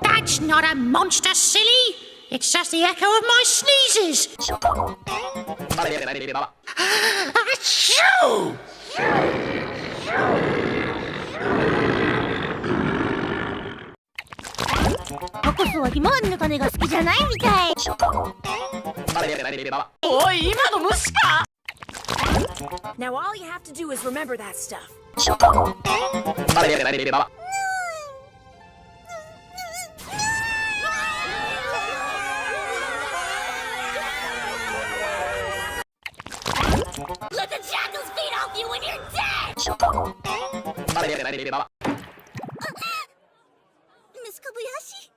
That's not a monster, silly! It's just the echo of my sneezes! Achoo! タコスはひまわりの種が好きじゃないみたい。おい、今の虫か。 Now all you have to do is remember that stuff. Let the jackals feed off you when you're dead!